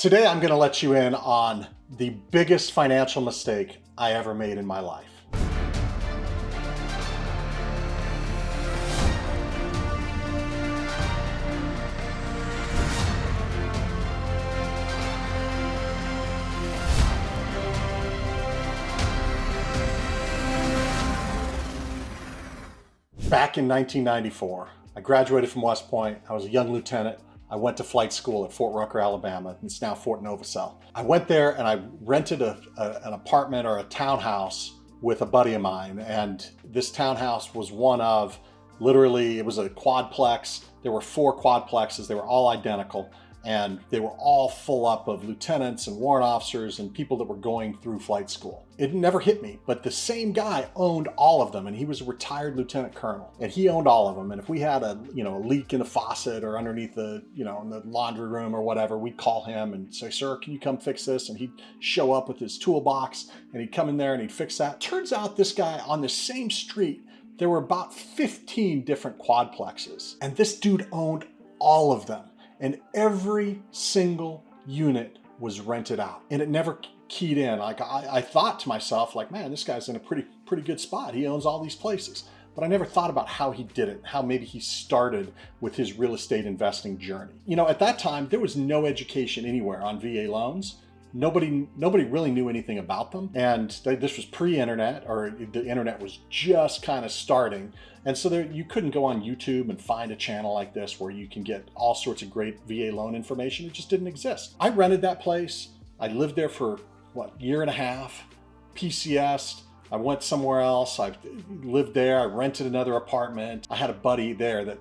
Today, I'm going to let you in on the biggest financial mistake I ever made in my life. Back in 1994, I graduated from West Point. I was a young lieutenant. I went to flight school at Fort Rucker, Alabama. It's now Fort Novosel. I went there and I rented an apartment or a townhouse with a buddy of mine. And this townhouse was one of, literally, it was a quadplex. There were 4 quadplexes. They were all identical. And they were all full up of lieutenants and warrant officers and people that were going through flight school. It never hit me, but the same guy owned all of them, and he was a retired lieutenant colonel, and he owned all of them. And if we had a leak in the faucet or underneath the in the laundry room or whatever, we'd call him and say, "Sir, can you come fix this?" And he'd show up with his toolbox and he'd come in there and he'd fix that. Turns out this guy on the same street, there were about 15 different quadplexes, and this dude owned all of them. And every single unit was rented out, and it never keyed in. Like I thought to myself, like, man, this guy's in a pretty good spot. He owns all these places. But I never thought about how he did it, how maybe he started with his real estate investing journey. At that time, there was no education anywhere on VA loans. Nobody really knew anything about them. And this was pre-internet, or the internet was just kind of starting. And so you couldn't go on YouTube and find a channel like this where you can get all sorts of great VA loan information. It just didn't exist. I rented that place. I lived there for, year and a half, PCS'd. I went somewhere else. I lived there. I rented another apartment. I had a buddy there that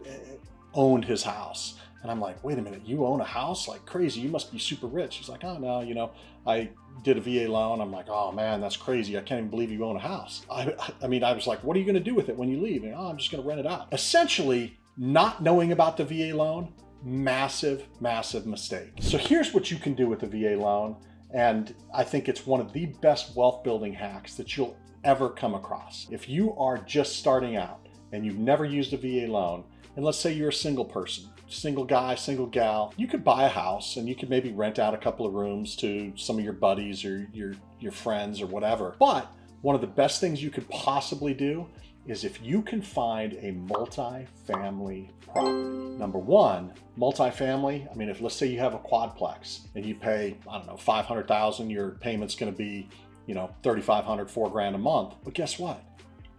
owned his house. And I'm like, wait a minute, you own a house like crazy? You must be super rich. He's like, oh no, I did a VA loan. I'm like, oh man, that's crazy. I can't even believe you own a house. I was like, what are you gonna do with it when you leave? And, I'm just gonna rent it out. Essentially, not knowing about the VA loan, massive, massive mistake. So here's what you can do with a VA loan. And I think it's one of the best wealth building hacks that you'll ever come across. If you are just starting out and you've never used a VA loan, and let's say you're a single person, single guy, single gal, you could buy a house and you could maybe rent out a couple of rooms to some of your buddies or your friends or whatever. But one of the best things you could possibly do is if you can find a multi-family property. Number one, multi-family, if let's say you have a quadplex and you pay, $500,000, your payment's gonna be, $3,500, $4,000 a month. But guess what?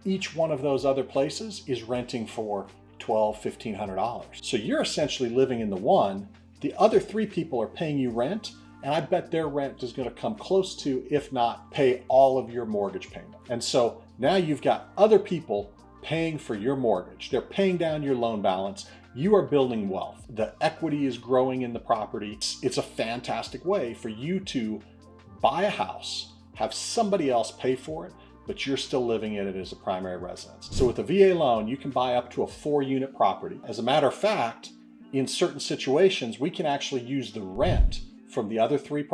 Each one of those other places is renting for $1,200, $1,500. So you're essentially living in the one. The other 3 people are paying you rent, and I bet their rent is going to come close to, if not pay all of your mortgage payment. And so now you've got other people paying for your mortgage. They're paying down your loan balance. You are building wealth. The equity is growing in the property. It's a fantastic way for you to buy a house, have somebody else pay for it, but you're still living in it as a primary residence. So with a VA loan, you can buy up to a 4-unit property. As a matter of fact, in certain situations, we can actually use the rent from the other 3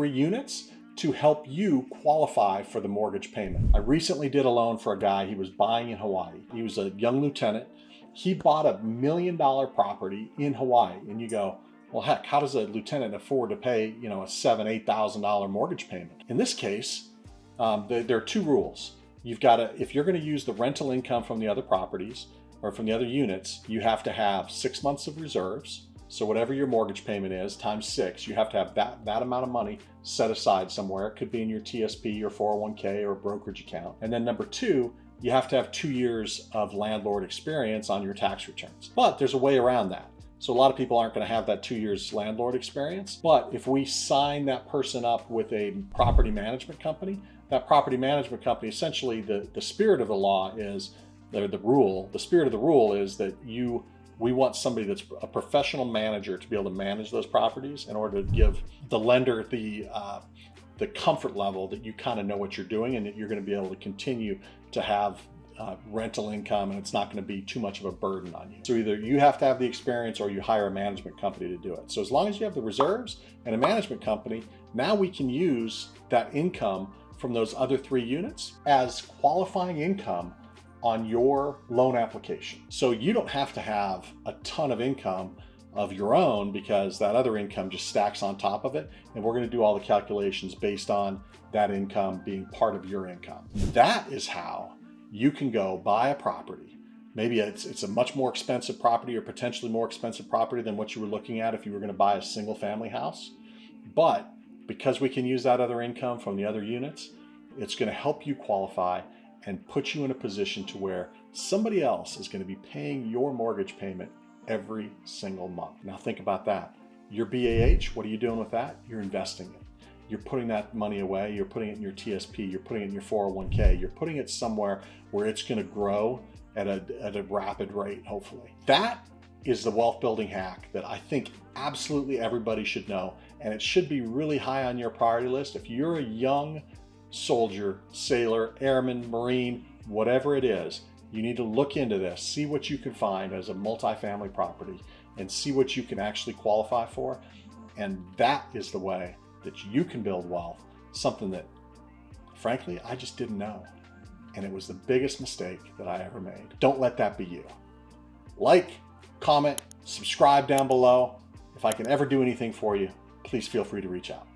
units to help you qualify for the mortgage payment. I recently did a loan for a guy. He was buying in Hawaii. He was a young lieutenant. He bought a $1 million property in Hawaii. And you go, well, heck, how does a lieutenant afford to pay, a $7,000, $8,000 mortgage payment? In this case, there are 2 rules. You've got to, if you're going to use the rental income from the other properties or from the other units, you have to have 6 months of reserves. So whatever your mortgage payment is times 6, you have to have that amount of money set aside somewhere. It could be in your TSP or 401k or a brokerage account. And then number 2, you have to have 2 years of landlord experience on your tax returns. But there's a way around that. So a lot of people aren't going to have that 2 years landlord experience. But if we sign that person up with a property management company, that property management company, essentially the spirit of the law is, the spirit of the rule is that we want somebody that's a professional manager to be able to manage those properties in order to give the lender the comfort level that you kind of know what you're doing and that you're going to be able to continue to have rental income, and it's not going to be too much of a burden on you. So either you have to have the experience or you hire a management company to do it. So as long as you have the reserves and a management company, now we can use that income from those other 3 units as qualifying income on your loan application. So you don't have to have a ton of income of your own, because that other income just stacks on top of it. And we're going to do all the calculations based on that income being part of your income. That is how you can go buy a property. Maybe it's a much more expensive property, or potentially more expensive property than what you were looking at if you were going to buy a single family house. But because we can use that other income from the other units, it's going to help you qualify and put you in a position to where somebody else is going to be paying your mortgage payment every single month. Now think about that. Your BAH, what are you doing with that? You're investing it. You're putting that money away. You're putting it in your TSP. You're putting it in your 401k. You're putting it somewhere where it's going to grow at a rapid rate, hopefully. That is the wealth building hack that I think absolutely everybody should know. And it should be really high on your priority list. If you're a young soldier, sailor, airman, Marine, whatever it is, you need to look into this, see what you can find as a multifamily property, and see what you can actually qualify for. And that is the way that you can build wealth, something that, frankly, I just didn't know. And it was the biggest mistake that I ever made. Don't let that be you. Like, comment, subscribe down below. If I can ever do anything for you, please feel free to reach out.